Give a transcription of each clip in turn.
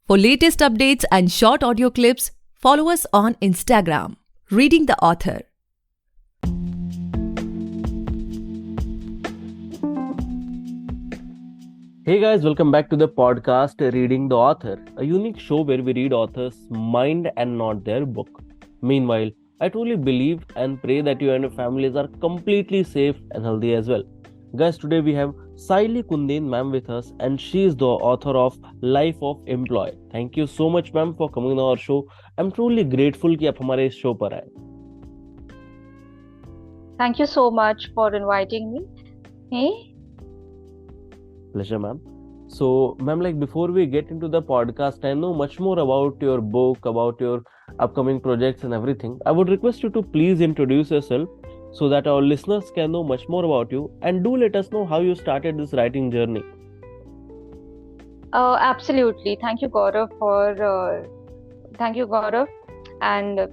For latest updates and short audio clips, follow us on Instagram, Reading the Author. Hey guys, welcome back to the podcast Reading the Author, a unique show where we read authors' mind and not their book. Meanwhile, I truly believe and pray that you and your families are completely safe and healthy as well. Guys, today we have Saili Kundin ma'am with us, and she is the author of Life of Employee. Thank you so much ma'am for coming on our show. I'm truly grateful कि आप हमारे इस show पर आए. Thank you so much for inviting me. Hey? Pleasure, ma'am. So, ma'am, before we get into the podcast, I know much more about your book, about your upcoming projects and everything. I would request you to please introduce yourself so that our listeners can know much more about you, and do let us know how you started this writing journey. Absolutely. Thank you, Gaurav, And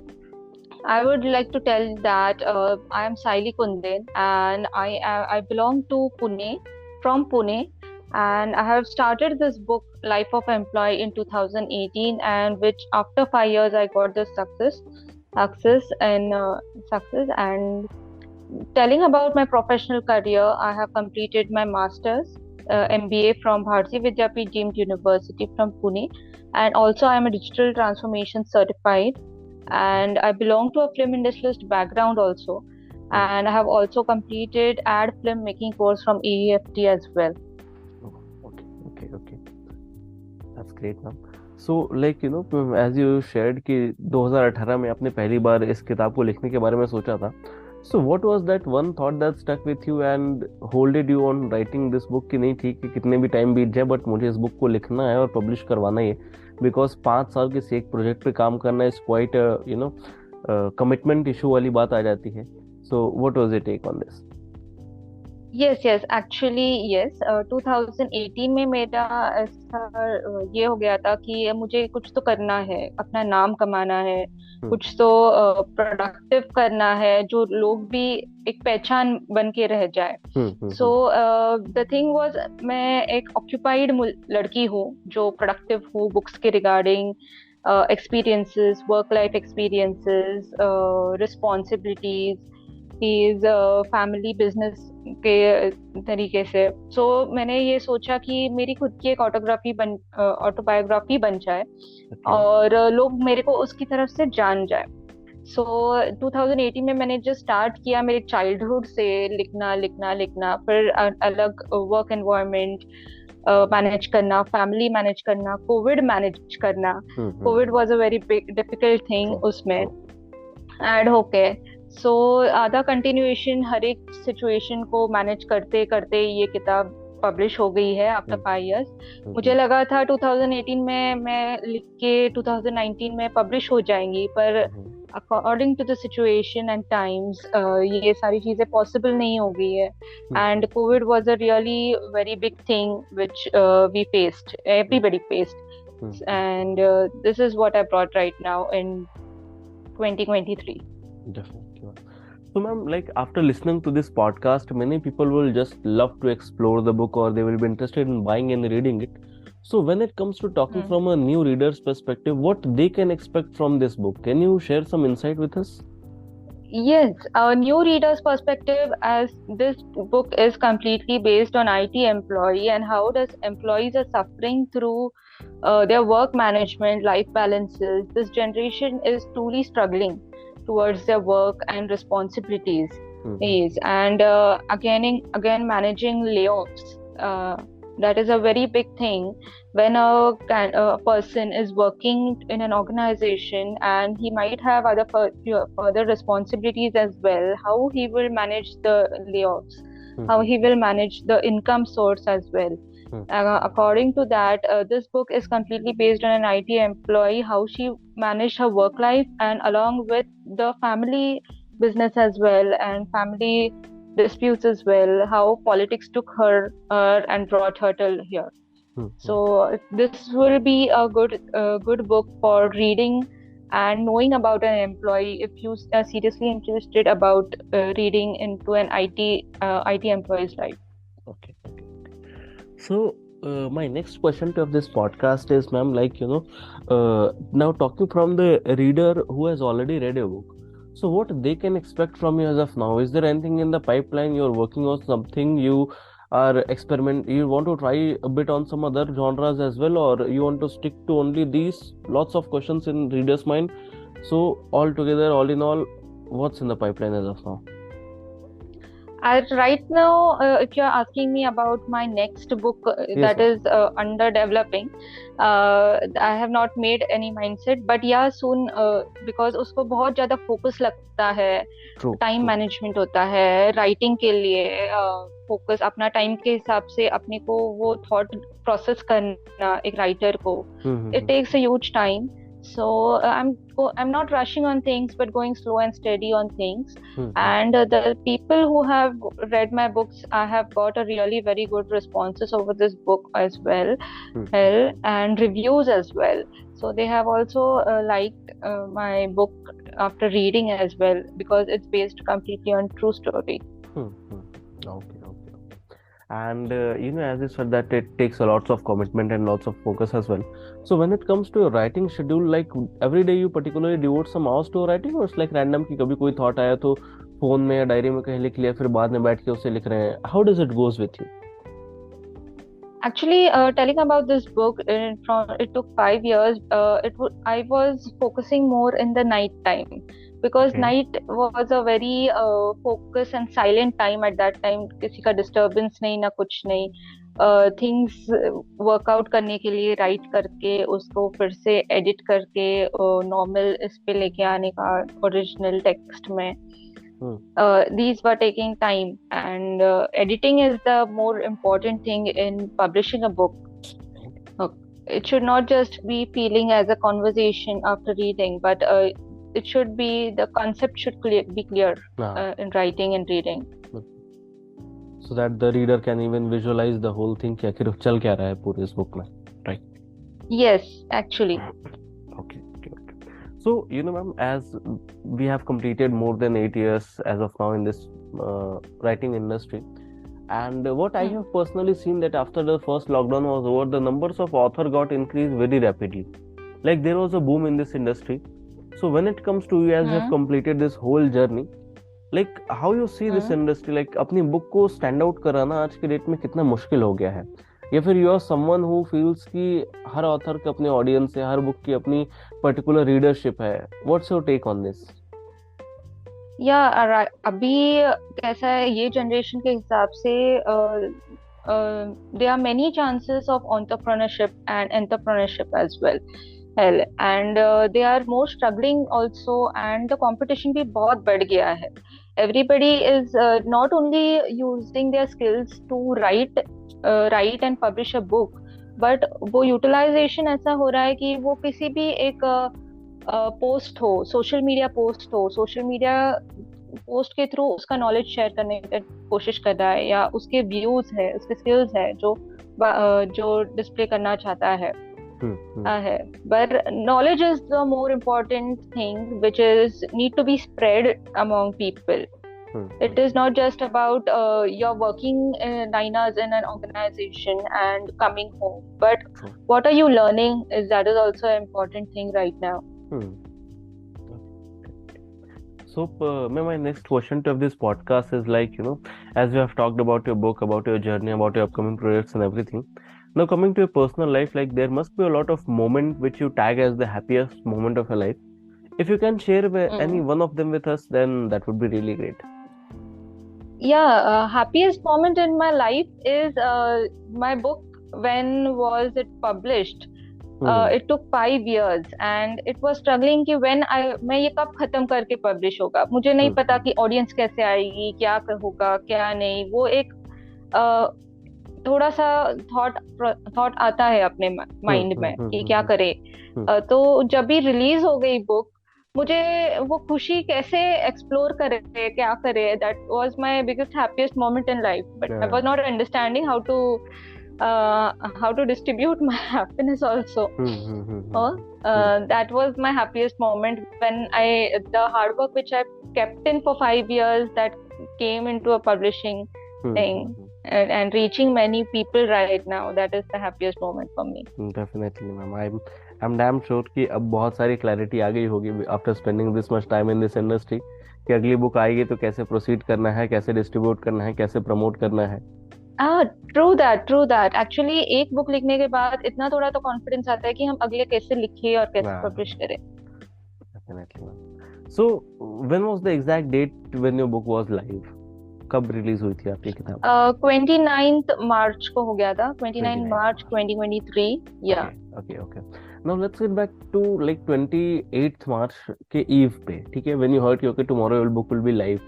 I would like to tell that I am Saili Kundin, and I belong to Pune, from Pune, and I have started this book, Life of Employee, in 2018, and which after 5 years I got this success. And telling about my professional career, I have completed my master's MBA from Bharati Vidyapeeth Deemed University from Pune, and also I am a digital transformation certified, and I belong to a film industrialist background also, and I have also completed ad film making course from AEFT as well. Okay. That's great, ma'am. So, as you shared कि 2018 में आपने पहली बार इस किताब को लिखने के बारे में सोचा था. So, what was that one thought that stuck with you and holded you on writing this book कि नहीं ठीक है कितने भी टाइम बीत जाए बट मुझे इस बुक को लिखना है और पब्लिश करवाना ही है, बिकॉज 5 साल के एक प्रोजेक्ट पे काम करना इज क्वाइट कमिटमेंट इशू वाली बात आ जाती है. So what was your take on this? Yes, actually yes. 2018 में मेरा ऐसा ये हो गया था कि मुझे कुछ तो करना है, अपना नाम कमाना है, कुछ तो प्रोडक्टिव करना है जो लोग भी एक पहचान बन के रह जाए. सो द थिंग वाज, मैं एक ऑक्यूपाइड लड़की हूँ जो प्रोडक्टिव हूँ बुक्स के regarding, experiences, work life experiences, responsibilities, family business के तरीके से. सो मैंने ये सोचा कि मेरी खुद की एक ऑटोबायोग्राफी बन जाए और लोग मेरे को उसकी तरफ से जान जाए. सो 2018 में मैंने जो स्टार्ट किया मेरे चाइल्डहुड से लिखना, फिर अलग वर्क एनवायरनमेंट मैनेज करना, फैमिली मैनेज करना, कोविड मैनेज करना. Covid was a very big difficult thing उसमें ऐड होके. सो आधा कंटिन्यूएशन हर एक सिचुएशन को मैनेज करते करते ये किताब पब्लिश हो गई है आफ्टर 5 years. मुझे लगा था 2018 में मैं लिख के 2019 में पब्लिश हो जाएंगी, पर according to the situation and times ये सारी चीजें पॉसिबल नहीं हो गई है. And Covid was a really very big thing which we faced, everybody faced, and this is what I brought right now in 2023. Definitely. So, ma'am, after listening to this podcast, many people will just love to explore the book or they will be interested in buying and reading it. So, when it comes to talking from a new reader's perspective, what they can expect from this book? Can you share some insight with us? Yes, a new reader's perspective, as this book is completely based on IT employee and how does employees are suffering through their work management, life balances. This generation is truly struggling towards their work and responsibilities. And again managing layoffs. That is a very big thing when a person is working in an organization and he might have other further responsibilities as well. How he will manage the layoffs, how he will manage the income source as well. According to that, this book is completely based on an IT employee, how she managed her work life and along with the family business as well and family disputes as well, how politics took her and brought her till here. So this will be a good book for reading and knowing about an employee if you are seriously interested about reading into an IT employee's life. Okay. So my next question to this podcast is, ma'am, like, now talking from the reader who has already read a book, so what they can expect from you as of now? Is there anything in the pipeline you're working on, something you you want to try a bit on some other genres as well, or you want to stick to only these? Lots of questions in reader's mind. So altogether, all in all, what's in the pipeline as of now? Right now, if you're asking me about my next book Yes, that ma'am. is under developing, I have not made any mindset, but yeah, soon, because उसको बहुत ज़्यादा focus लगता है, True, time true. Management होता है writing के लिए, focus अपना टाइम के हिसाब से अपने को वो थॉट प्रोसेस करना एक राइटर को, it takes a huge time. So I'm not rushing on things, but going slow and steady on things. And the people who have read my books, I have got a really very good responses over this book as well, and reviews as well. So they have also liked my book after reading as well, because it's based completely on true story. Okay. And as you said that it takes a lots of commitment and lots of focus as well. So when it comes to your writing schedule, like every day you particularly devote some hours to writing, or it's like random कि कभी कोई thought आया तो phone में या diary में कहीं लिख लिया, फिर बाद में बैठ के उसे लिख रहे हैं? How does it goes with you? Actually, telling about this book, it took 5 years. I was focusing more in the night time, because Okay. night was a very focus and silent time at that time. किसी का disturbance नहीं, ना कुछ नहीं. Things workout करने के लिए write करके उसको फिर से edit करके normal इस पे लेके आने का original text में. These were taking time, and editing is the more important thing in publishing a book. It should not just be feeling as a conversation after reading, but it should be, the concept should be clear in writing and reading. So that the reader can even visualize the whole thing कि आखिर चल क्या रहा है पूरे इस book में, right? Yes, actually. Okay. So, ma'am, as we have completed more than 8 years as of now in this writing industry, and what I have personally seen that after the first lockdown was over, the numbers of author got increased very rapidly. Like there was a boom in this industry. So when it comes to you, as you have completed this whole journey, like how you see this industry, like अपनी book को stand out कराना आज के date में कितना मुश्किल हो गया है, या फिर you are someone who feels कि हर ऑथर के अपने ऑडियंस है, हर बुक की अपनी पर्टिकुलर रीडरशिप है? What's your take on this? या अभी कैसा है ये जनरेशन के हिसाब से, there are many chances of entrepreneurship and entrepreneurship as well, and they are more struggling also, and the competition भी बहुत बढ़ गया है. Everybody is not only using their skills to write and publish a book, but वो utilization ऐसा हो रहा है कि वो किसी भी एक पोस्ट हो, सोशल मीडिया पोस्ट हो, सोशल मीडिया पोस्ट के थ्रू उसका नॉलेज शेयर करने की कोशिश कर रहा है, या उसके व्यूज है, उसके स्किल्स है जो डिस्प्ले करना चाहता है. But knowledge is the more important thing, which is need to be spread among people. It is not just about you're working 9 hours in an organization and coming home, but what are you learning? That is also an important thing right now. So, my next question to this podcast is like, as we have talked about your book, about your journey, about your upcoming projects and everything. Now, coming to your personal life, like there must be a lot of moment which you tag as the happiest moment of your life. If you can share any one of them with us, then that would be really great. Yeah, happiest moment in my life is my book. When was it published? It took 5 years and it was struggling कि मैं ये कब खत्म करके publish होगा. मुझे नहीं पता कि ऑडियंस कैसे आएगी, क्या होगा, क्या नहीं. वो एक थोड़ा सा थॉट आता है अपने माइंड में कि क्या करे. तो जब भी रिलीज हो गई बुक, मुझे वो खुशी कैसे एक्सप्लोर करे, क्या करे, that was my biggest happiest moment in life. But I was not understanding how to distribute my happiness also. That was my happiest moment when the hard work which I kept in for 5 years, that came into a publishing thing, and reaching many people right now, that is the happiest moment for me. Definitely ma'am, I am damn sure कि अब बहुत सारी clarity आ गई होगी after spending this much time in this industry, कि अगली book आएगी तो कैसे प्रोसीड करना है, कैसे डिस्ट्रीब्यूट करना है, कैसे प्रमोट करना है। ट्रू दैट एक्चुअली एक बुक लिखने के बाद इतना थोड़ा तो कॉन्फिडेंस आता है कि हम अगले कैसे लिखें और कैसे पब्लिश करें। Definitely ma'am. So when was the exact date when your book was live? कब रिलीज हुई थी आपकी किताब? 29 मार्च को हो गया था, 29 29 मार्च 2023। या okay. Now let's get back to like 28 March के ईव पे, ठीक है, व्हेन यू हर्ड कि okay tomorrow your book will be live,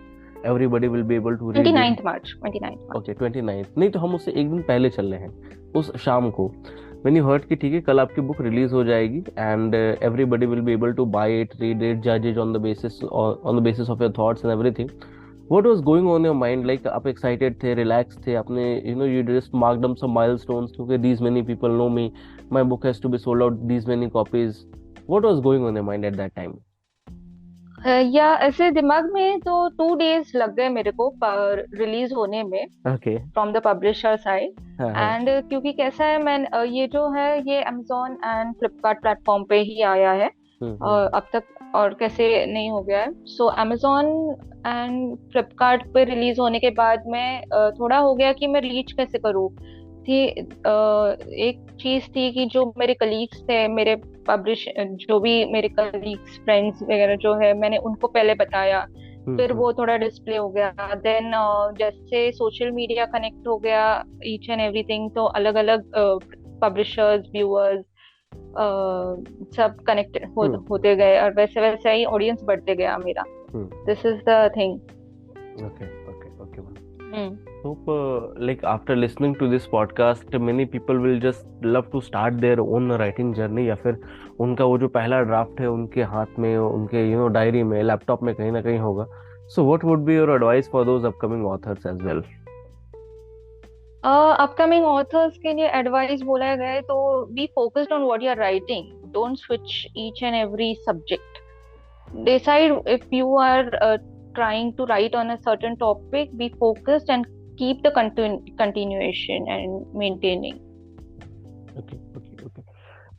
everybody will be able to read 29 March. Okay 29 नहीं तो हम उससे एक दिन पहले चल रहे हैं, उस शाम को व्हेन यू हर्ड कि ठीक है कल आपकी बुक रिलीज हो जाएगी and everybody will be able to buy it, read it, जज it on the basis of your thoughts and everything. What was going on in your mind? Like आप excited थे, relaxed थे, आपने you just marked down some milestones क्योंकि these many people know me, my book has to be sold out these many copies. What was going on in your mind at that time? या ऐसे दिमाग में तो 2 days लग गए मेरे को रिलीज होने में, Okay. From the publisher side. हाँ, एंड क्योंकि कैसा है, मैं ये जो है ये Amazon एंड फ्लिपकार्ट प्लेटफॉर्म पे ही आया है अब तक, और कैसे नहीं हो गया है। सो Amazon एंड फ्लिपकार्ट पे रिलीज होने के बाद मैं थोड़ा हो गया कि मैं रीच कैसे करूँ थी। एक चीज थी कि जो मेरे कलीग्स थे, मेरे पब्लिश जो भी मेरे कलीग्स फ्रेंड्स वगैरह जो है, मैंने उनको पहले बताया, फिर वो थोड़ा डिस्प्ले हो गया। देन जैसे सोशल मीडिया कनेक्ट हो गया, ईच एंड एवरीथिंग, तो अलग अलग पब्लिशर्स, व्यूअर्स सब कनेक्ट होते गए, और वैसे वैसे ही ऑडियंस बढ़ते गया मेरा। This is the thing. Okay. Hope like after listening to this podcast many people will just love to start their own writing journey, या फिर उनका वो जो पहला ड्राफ्ट है उनके हाथ में, उनके डायरी में, लैपटॉप में कहीं ना कहीं होगा। So what would be your advice for those upcoming authors as well? Upcoming authors के लिए एडवाइस बोला गया तो be focused on what you are writing, don't switch each and every subject, decide if you are trying to write on a certain topic, be focused and keep the continuation and maintaining. Okay.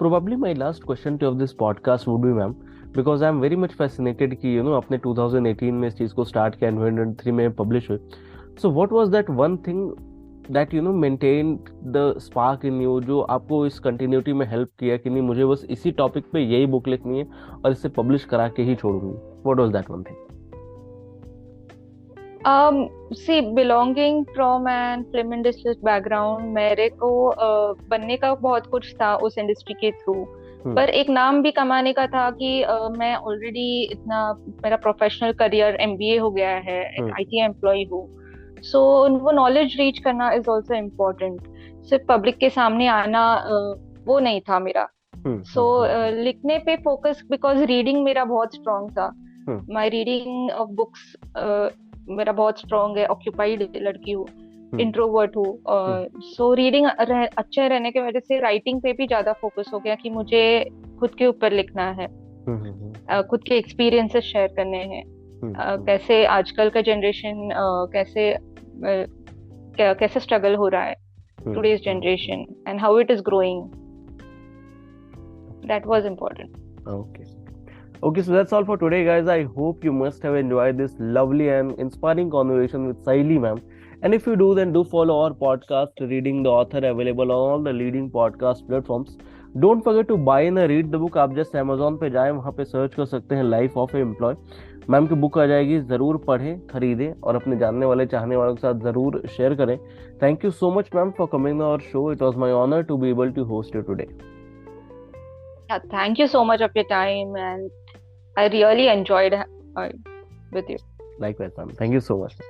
Probably my last question to of this podcast would be, ma'am, because I am very much fascinated कि अपने 2018 में इस चीज को start किया, 2003 में publish हुई। So what was that one thing that maintained the spark in you, जो आपको इस कंटिन्यूटी में हेल्प किया कि नहीं मुझे बस इसी टॉपिक पे यही बुक लिखनी है और इसे पब्लिश करा के ही छोड़ूंगी? What was that one thing? See, belonging from an film industry background, मेरे को बनने का बहुत कुछ था उस इंडस्ट्री के थ्रू, पर एक नाम भी कमाने का था कि मैं ऑलरेडी इतना, मेरा प्रोफेशनल करियर MBA हो गया है, एक IT एम्प्लॉय हूँ, सो वो नॉलेज रीच करना इज ऑल्सो इम्पोर्टेंट। सिर्फ पब्लिक के सामने आना वो नहीं था मेरा। सो लिखने पे फोकस, बिकॉज रीडिंग मेरा बहुत स्ट्रॉन्ग था, माई रीडिंग ऑफ बुक्स मेरा बहुत स्ट्रॉन्ग है, ऑक्यूपाइड लड़की हूँ, इंट्रोवर्ट हूँ, सो रीडिंग अच्छे रहने की वजह से राइटिंग पे भी ज्यादा फोकस हो गया कि मुझे खुद के ऊपर लिखना है, खुद के एक्सपीरियंसेस शेयर करने हैं, कैसे आजकल का जनरेशन कैसे स्ट्रगल हो रहा है, today's generation, and how it is growing, that was important. Okay, so that's all for today, guys. I hope you must have enjoyed this lovely and inspiring conversation with Saili ma'am. And if you do, then do follow our podcast, Reading the Author, available on all the leading podcast platforms. Don't forget to buy and read the book. आप just Amazon पे जाएं, वहाँ पे search कर सकते हैं life of a employ. Ma'am की book आ जाएगी, ज़रूर पढ़ें, खरीदें और अपने जानने वाले चाहने वालों के साथ ज़रूर शेयर करें। Thank you so much ma'am for coming our show. It was my honour to be able to host you today. Thank you so much of your time, and I really enjoyed with you. Likewise, ma'am. Thank you so much.